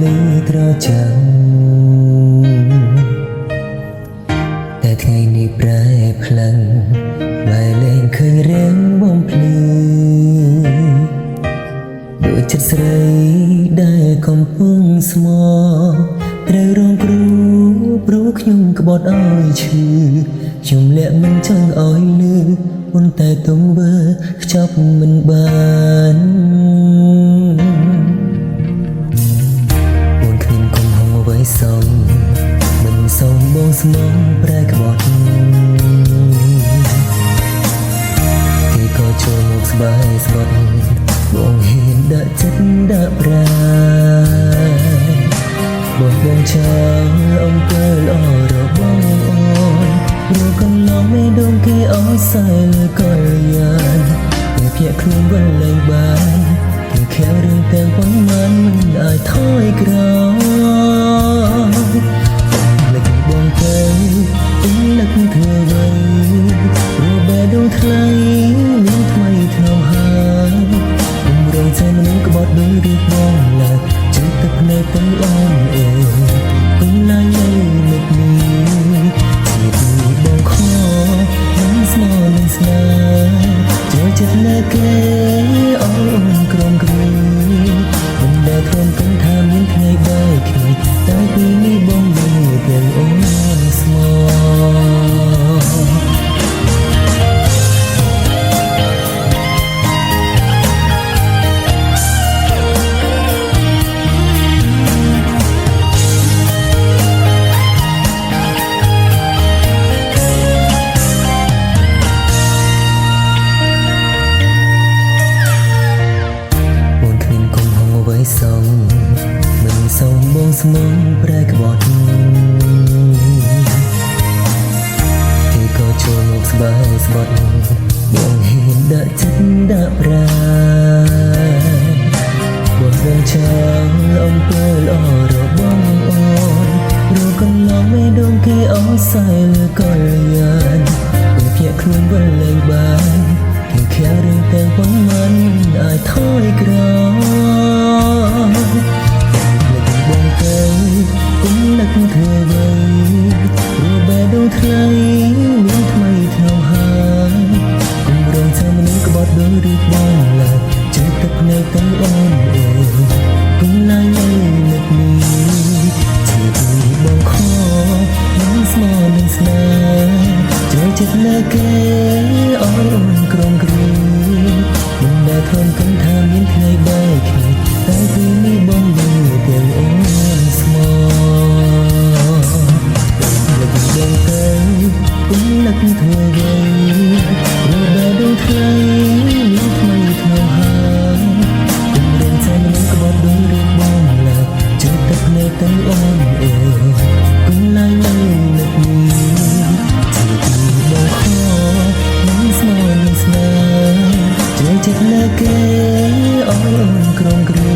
ភ្លឺត្រចាំ តែថ្ងៃនេះប្រែផ្លាំងបែរលែងឃើញរៀងបំភ្លឺដូចចិត្តស្រីដែលកំពុងស្មោះត្រូវរងគ្រោះព្រោះខ្ញុំក្បត់ឲ្យឈឺខ្ញុំលាក់មិនចង់ឲ្យលឺប៉ុន្តែទង្វើខ្ចប់មិនបានអូនគ្មានកំហុសអ្វីសោះមិនសូមបងស្មងប្រែក្បត់គេក៏ចូលមកស្បាយស្បត់បងហ៊ានដាក់ចិត្តដាក់ប្រាបងចាំអំពើល្អរបស់អូនព្រោះកន្លងមេដងគេអោយសើលើកលយានតែភ្នាក់ខ្លួនវិញលែងបានគេខាំងរឿងទាំងប៉ុន្មានមិនអាចថយក្រោយលើកបងទៅនឹកធ្វើໄວព្រោះបែរដងថ្លៃមានថ្មីថ្នមហើយគុំរងใจមនុស្សក្បត់ដោយរូបបងឡើយចិត្តទឹកភ្នែកទាំងអូនអើយគុំឡាយនៅនឹកនេះជាបងខមិនស្មោះនឹងស្នេហ៍ចូលចិត្តលើគេអូនក្រុមគ្រូមិនដែលធំគិតថាមានថ្ងៃបែកគ្នាតែពីនេះបងមានទាំងអូនស្មោះមិនសូមបងស្មងប្រែក្បត់គេក៏ចូលមកស្បាយស្បត់បងហ៊ានដាក់ចិត្តដាក់ប្រាបងរងចាំអំពើល្អរបស់អូនព្រោះកន្លងមេដងគេអោយសើលើកលយានពេលភ្នាក់ខ្លួនវិញលែងបានគេខាំងរឿងទាំងប៉ុន្មានអាចថយក្រោយបងទៅគុំនឹកធ្វើໄວព្រោះបែរដងថ្លៃមានថ្មីថ្នមហើយគុំរងចាំមនុស្សក្បត់ដោយរូបបងឡើយចិត្តទឹកភ្នែកទាំងអូនអើយគុំឡាយនៅនឹកនេះជាបងខមិនស្មោះនឹងស្នេហ៍ចូលចិត្តលើគេអូនក្រុមគ្រូមិនដែលធំគិតថាមានថ្ងៃបែកគ្នាតែពីនេះបងមានទាំងអូនស្មោះលើកដងទៅគុំនឹកធ្វើໄວព្រោះបែរដងថ្លៃមានថ្មីថ្នមហើយគុំរងចាំមនុស្សក្បត់ដោយរូបបងឡើយចិត្តទឹកភ្នែកទាំងអូនអើយគុំឡាយនៅនឹកនេះជាទីបងខមិនស្មោះនឹងស្នេហ៍ចូលចិត្តលើគេអូនក្រុមគ្រូ